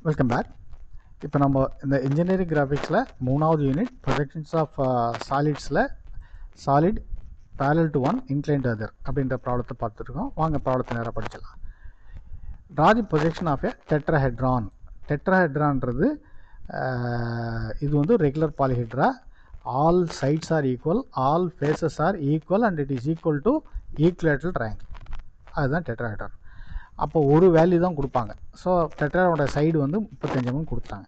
Welcome back. இப்போ நம்ம இந்த இன்ஜினியரிங் கிராஃபிக்ஸில் 3வது யூனிட் ப்ரொஜெக்ஷன்ஸ் ஆஃப் சாலிட்ஸில் solid parallel to one inclined to other அப்படின்ற ப்ராப்ளத்தை பார்த்துருக்கோம். வாங்க ப்ராப்ளத்தை நேராக படிச்சிடலாம். Draw the projection of a tetrahedron. டெட்ராஹெட்ரான்றது இது வந்து regular polyhedra. All sides are equal, all faces are equal and it is equal to equilateral triangle. அதுதான் டெட்ராஹெட்ரான். அப்போ ஒரு வேல்யூ தான் கொடுப்பாங்க. ஸோ டெட்ராவோட சைடு வந்து 35 mm கொடுத்தாங்க.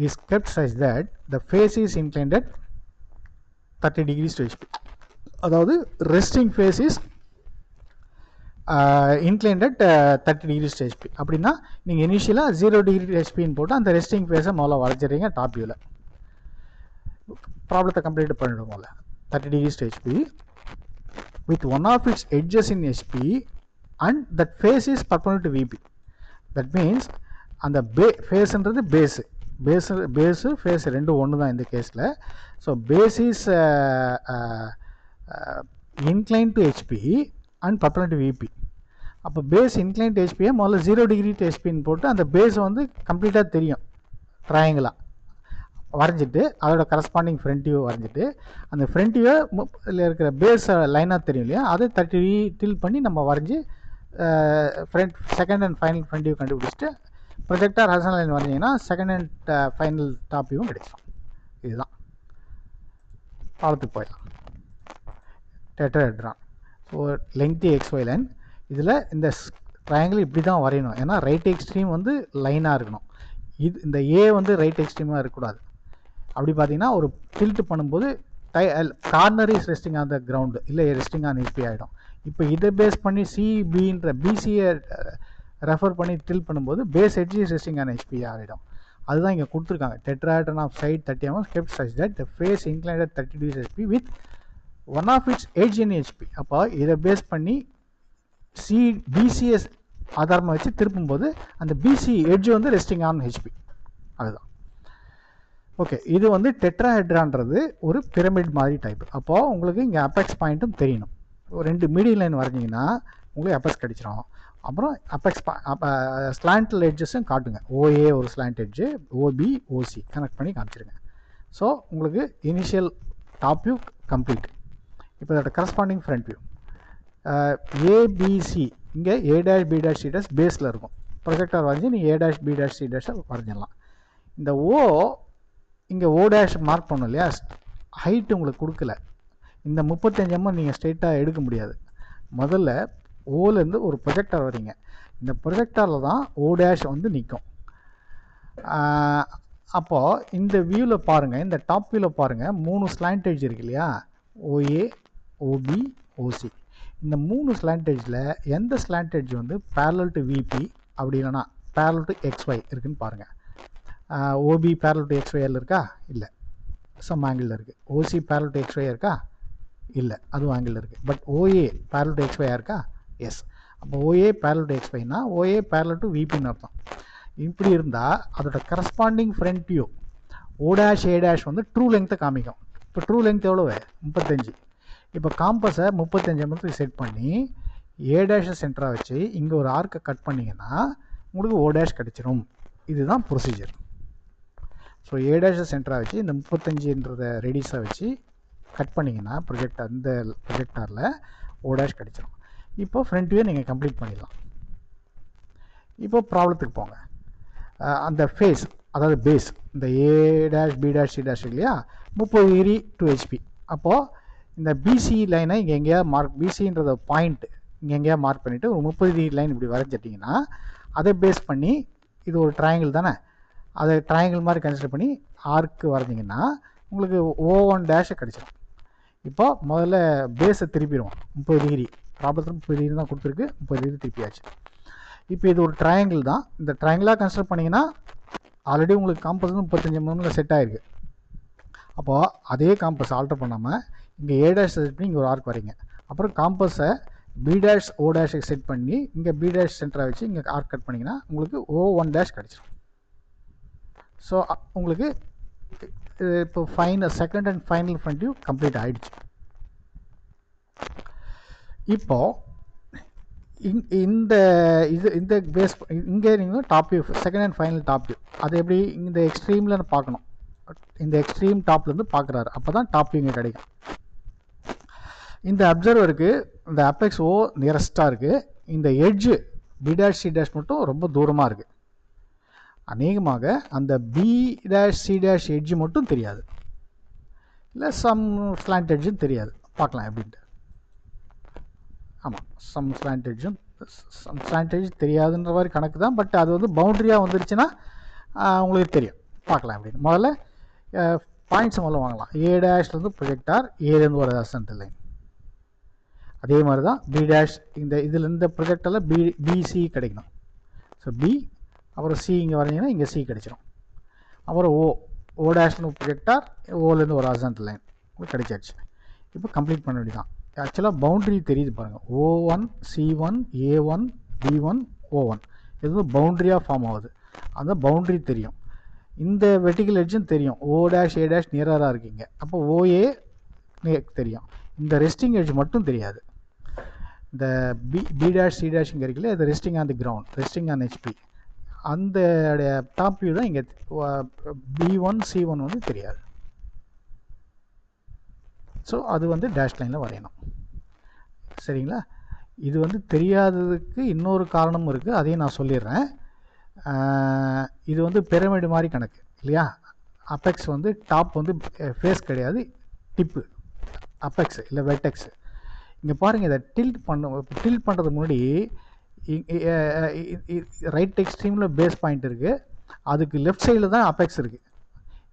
Is kept such that the face is inclined at 30 degrees to HP. அதாவது resting face is inclined at 30 degrees to HP. அப்படின்னா நீங்கள் இனிஷியலாக 0 degree HPன்னு போட்டு அந்த ரெஸ்டிங் ஃபேஸை முதல்ல வரைஞ்சிடுறீங்க டாப் வியூவில். ப்ராப்ளத்தை கம்ப்ளீட் பண்ணிவிடும் முதல்ல. 30 degrees to HP with one of its edges in HP and that face is perpendicular to VP. That means அந்த ஃபேஸ்ன்றது பேஸு ஃபேஸ் ரெண்டும் ஒன்று தான் இந்த கேஸில். So base is incline to HP and perpendicular to VP. அப்போ base incline to HPயை முதல்ல 0 degree to HPன்னு போட்டு அந்த பேஸை வந்து கம்ப்ளீட்டாக தெரியும் ட்ரையாங்கிளாக வரைஞ்சிட்டு அதோட கரஸ்பாண்டிங் ஃப்ரண்ட் வியூ வரைஞ்சிட்டு அந்த ஃப்ரண்ட் வியூ இதில் இருக்கிற பேஸ் லைனாக தெரியும் இல்லையா, அதை 30 டில் பண்ணி நம்ம வரைஞ்சி front second and final front view கண்டுபிடிச்சிட்டு ப்ரொஜெக்டார் ஹாரிசான்டல் லைன் வரைஞ்சிங்கன்னா செகண்ட் அண்ட் ஃபைனல் டாப் வியூவும் கிடைக்கும். இதுதான் பாலத்துக்கு போயிடலாம். Tetrahedron. So lengthy XY line. இதில் இந்த ட்ரையாங்கிள் இப்படி தான் வரையணும். ஏன்னா ரைட் எக்ஸ்ட்ரீம் வந்து லைனாக இருக்கணும். இந்த ஏ வந்து ரைட் எக்ஸ்ட்ரீமாக இருக்கக்கூடாது. அப்படி பார்த்தீங்கன்னா ஒரு டில்ட் பண்ணும்போது corner is resting on the ground, இல்லை ரெஸ்டிங் ஆன் HP ஆகிடும். இப்போ இதை பேஸ் பண்ணி சிபின்ற பிசியை ரெஃபர் பண்ணி டில் பண்ணும்போது base edge is resting on HP ஆகிடும். அதுதான் இங்கே கொடுத்துருக்காங்க. Tetrahedron of side 30 mm kept such that the face inclined at 30 degrees HP with one of its edge in HP. அப்போ இதை பேஸ் பண்ணி பிசிஎஸ் ஆதாரமாக வச்சு திருப்பும்போது அந்த பிசி எட்ஜ் வந்து ரெஸ்டிங் ஆன் HP. அதுதான். ஓகே, இது வந்து டெட்ராஹெட்ரான்றது ஒரு பிரமிட் மாதிரி டைப். அப்போது உங்களுக்கு இங்கே அப்பெக்ஸ் பாயிண்ட்டும் தெரியணும். ஒரு 2 மீடியம் லைன் வரைஞ்சிங்கன்னா உங்களுக்கு அப்பெக்ஸ் கிடைச்சிடும். அப்புறம் அப்பெக்ஸ் ஸ்லாண்டல் எட்ஜஸும் காட்டுங்க. OA ஒரு slant edge, OB OC connect பண்ணி காமிச்சிருங்க. ஸோ உங்களுக்கு இனிஷியல் டாப் வியூ கம்ப்ளீட். இப்போ இதோட கரஸ்பாண்டிங் ஃப்ரண்ட் வியூ ABC. இங்கே A', B', C' பேஸில் இருக்கும். ப்ரொஜெக்டார் வரைஞ்சி நீங்கள் A', B', C' வரைஞ்சிடலாம். இந்த O இங்கே O' மார்க் பண்ணணும் இல்லையா, ஹைட்டு உங்களுக்கு கொடுக்கல. இந்த 35 mm நீங்கள் ஸ்ட்ரெயிட்டாக எடுக்க முடியாது. முதல்ல ஓலேருந்து ஒரு ப்ரொஜெக்டார் வரீங்க. இந்த ப்ரொஜெக்டாரில் தான் O' வந்து நிற்கும். அப்போது இந்த வியூவில் பாருங்கள், இந்த டாப் வியூவில் பாருங்கள், 3 ஸ்லாண்ட் எட்ஜ் இருக்கு இல்லையா, OA OB OC. இந்த 3 ஸ்லாண்ட் எட்ஜில் எந்த ஸ்லாண்ட் எட்ஜ் வந்து parallel to VP அப்படி இல்லைனா parallel to XY இருக்குதுன்னு பாருங்கள். OB parallel to XYL இருக்கா? இல்லை, சம் ஆங்கிளில் இருக்குது. OC parallel to XY இருக்கா? இல்லை, அதுவும் ஆங்கிளில் இருக்குது. But OA parallel to XY இருக்கா? எஸ். அப்போ OA parallel to XYனா OA parallel to VPன்னு அர்த்தம். இப்படி இருந்தால் அதோட corresponding front view O', A' வந்து ட்ரூ லெங்க்த்தை காமிக்கும். இப்போ ட்ரூ லெங்க்த் எவ்வளவு? 35. இப்போ காம்பஸை 35 mm செட் பண்ணி A' சென்டராக வச்சு இங்கே ஒரு ஆர்க்கை கட் பண்ணிங்கன்னா உங்களுக்கு O' கிடச்சிரும். இதுதான் ப்ரொசீஜர். ஸோ A' சென்டராக வச்சு இந்த 35ன்றத ரெடியூஸாக வச்சு கட் பண்ணிங்கன்னா இந்த ப்ரொஜெக்டாரில் O' கிடச்சிரும். இப்போ ஃப்ரண்ட் வியூ நீங்கள் கம்ப்ளீட் பண்ணிடலாம். இப்போ ப்ராப்ளத்துக்கு போங்க. அந்த ஃபேஸ் அதாவது பேஸ் இந்த A', B', C' இல்லையா, 30 degree to HP. அப்போது இந்த BC லைனை இங்கே எங்கேயா மார்க், பிசின்றத பாயிண்ட் இங்கே எங்கேயா மார்க் பண்ணிவிட்டு ஒரு 30 degree லைன் இப்படி வரைஞ்சிட்டிங்கன்னா அதை பேஸ் பண்ணி இது ஒரு ட்ரையாங்கிள் தானே, அதை ட்ரையாங்கிள் மாதிரி கன்சிடர் பண்ணி ஆர்க்கு வரைஞ்சிங்கன்னா உங்களுக்கு O1' கிடச்சிடும். இப்போ முதல்ல பேஸை திருப்பிடுவோம். 30 degree ப்ராப்ளத்தில் 30 degree தான் கொடுத்துருக்கு. 30 degree திருப்பியாச்சு. இப்போ இது ஒரு ட்ரையாங்கிள் தான். இந்த ட்ரையாங்கிளாக கன்சிடர் பண்ணிங்கன்னா ஆல்ரெடி உங்களுக்கு காம்பஸ் வந்து 35 mm செட் ஆகிருக்கு. அப்போது அதே காம்பஸ் ஆல்டர் பண்ணாமல் இங்கே A' செட் பண்ணி இங்கே ஒரு ஆர்க் வரீங்க. அப்புறம் காம்பஸை B', O' செட் பண்ணி இங்கே B' சென்டராக வச்சு இங்கே ஆர்க் கட் பண்ணிங்கன்னா உங்களுக்கு O1' கிடச்சிடும். ஸோ உங்களுக்கு இப்போ second and final front view complete ஆகிடுச்சு. இப்போது இந்த இந்த பேஸ் இங்கே நீங்கள் top view second and final top view அது எப்படி இந்த எக்ஸ்ட்ரீமில் பார்க்கணும். இந்த எக்ஸ்ட்ரீம் டாப்லேருந்து பார்க்குறாரு, அப்போ தான் டாப் வியூ இங்கே கிடைக்கும். இந்த அப்சர்வருக்கு இந்த அபெக்ஸ் ஓ நியரஸ்ட்டாக இருக்குது, இந்த edge B dash C dash மட்டும் ரொம்ப தூரமாக இருக்குது. அநேகமாக அந்த B dash C dash edge மட்டும் தெரியாது, இல்லை சம் ஸ்லாண்ட் எட்ஜும் தெரியாது. பார்க்கலாம் எப்படின்ட்டு. ஆமாம், சம் ஸ்லாண்ட் எட்ஜ் தெரியாதுன்ற மாதிரி கணக்கு தான். பட் அது வந்து பவுண்ட்ரியாக வந்துருச்சுன்னா உங்களுக்கு தெரியும். பார்க்கலாம் அப்படின்னு. முதல்ல பாயிண்ட்ஸ் முதல்ல வாங்கலாம். ஏ டேஷ்லேருந்து ப்ரொஜெக்டார், ஏலேருந்து ஒரு அசன்ட் லைன். அதே மாதிரி தான் பி டேஷ், இதில் இந்த ப்ரொஜெக்டரில் பிசி கிடைக்கணும். ஸோ பி, அப்புறம் சி இங்கே வரைஞ்சிங்கன்னா இங்கே சி கிடைச்சிடும். அப்புறம் ஓ டேஷ்னு ப்ரொஜெக்டார், ஓலேருந்து ஒரு அசன்ட் லைன் கிடைச்சாச்சு. இப்போ கம்ப்ளீட் பண்ண வேண்டியதான். ஆக்சுவலாக பவுண்ட்ரி தெரியுது பாருங்கள். O1 C1 A1 B1 O1 இது வந்து பவுண்ட்ரியாக ஃபார்ம் ஆகுது. அந்த பவுண்ட்ரி தெரியும். இந்த வெர்டிகல் எட்ஜும் தெரியும். O டேஷ் A டேஷ் நியராக இருக்கீங்க, அப்போ OA தெரியும். இந்த ரெஸ்டிங் எட்ஜ் மட்டும் தெரியாது. இந்த பி டேஷ் சி டேஷ் இங்கே இருக்குல்ல, இது resting on the ground, resting on HP. அந்த டாப் வியூ தான் இங்கே B1 C1 வந்து தெரியாது. ஸோ அது வந்து டேஷ் லைனில் வரையணும். சரிங்களா? இது வந்து தெரியாததுக்கு இன்னொரு காரணமும் இருக்குது, அதையும் நான் சொல்லிடுறேன். இது வந்து பிரமிடு மாதிரி கணக்கு இல்லையா? அப்பெக்ஸ் வந்து டாப் வந்து ஃபேஸ் கிடையாது, டிப்பு அப்பெக்ஸ் இல்லை வெர்டெக்ஸ். இங்கே பாருங்கள், இதை டில்ட் பண்ணுறதுக்கு முன்னாடி ரைட் எக்ஸ்ட்ரீமில் பேஸ் பாயிண்ட் இருக்குது, அதுக்கு லெஃப்ட் சைடில் தான் அப்பெக்ஸ் இருக்குது.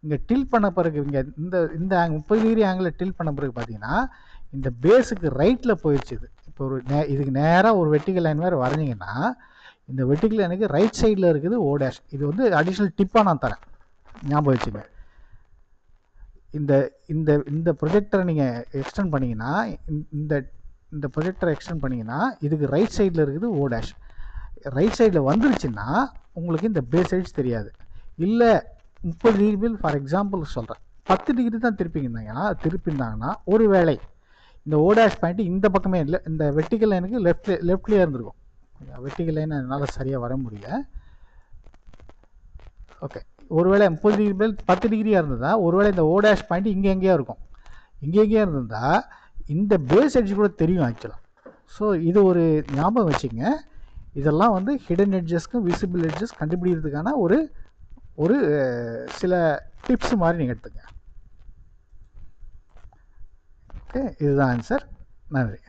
இங்கே டில்ட் பண்ண பிறகு இங்கே இந்த 30 டிகிரி ஆங்கிளில் டில்ட் பண்ண பிறகு பார்த்தீங்கன்னா இந்த பேஸுக்கு ரைட்டில் போயிடுச்சு. இது இப்போ ஒரு இதுக்கு நேராக ஒரு வெர்டிகல் லைன் வேறு வரைஞ்சிங்கன்னா இந்த வெர்டிகல் லைனுக்கு ரைட் சைடில் இருக்குது O டேஷ். இது வந்து அடிஷ்னல் டிப்பாக நான் தரேன், ஞாபகம் வச்சுங்க. இந்த இந்த இந்த ப்ரொஜெக்டரை நீங்கள் எக்ஸ்டெண்ட் பண்ணிங்கன்னா, இந்த ப்ரொஜெக்டரை எக்ஸ்டெண்ட் பண்ணிங்கன்னா இதுக்கு ரைட் சைடில் இருக்குது O டேஷ். ரைட் சைடில் வந்துருச்சுன்னா உங்களுக்கு இந்த பேஸ் எட்ஜ் தெரியாது. இல்லை 30 டிகிரி, ஃபார் எக்ஸாம்பிள் சொல்கிறேன், 10 டிகிரி தான் திருப்பியிருந்தாங்கன்னா ஒரு வேளை இந்த O டேஷ் பாயிண்ட் இந்த பக்கமே இல்லை, இந்த வெர்டிகல் லைனுக்கு லெஃப்ட்லேயே இருந்திருக்கும். வெர்டிகல் லைன் என்னால் சரியாக வர முடியல. ஓகே, ஒருவேளை 30 டிகிரி 10 டிகிரியாக இருந்ததா, ஒருவேளை இந்த O டேஷ் பாயிண்ட் இங்கே எங்கேயா இருக்கும், எங்கேயா இருந்திருந்தால் இந்த பேஸ் எட்ஜ் கூட தெரியும் ஆக்சுவலாக. ஸோ இது ஒரு ஞாபகம் வச்சுங்க. இதெல்லாம் வந்து ஹிடன் எட்ஜஸ்க்கும் விசிபிள் எட்ஜஸ் கண்டுபிடிக்கிறதுக்கான ஒரு சில டிப்ஸ் மாதிரி நீங்கள் எடுத்துங்க. ஓகே, இதுதான் ஆன்சர். நன்றி.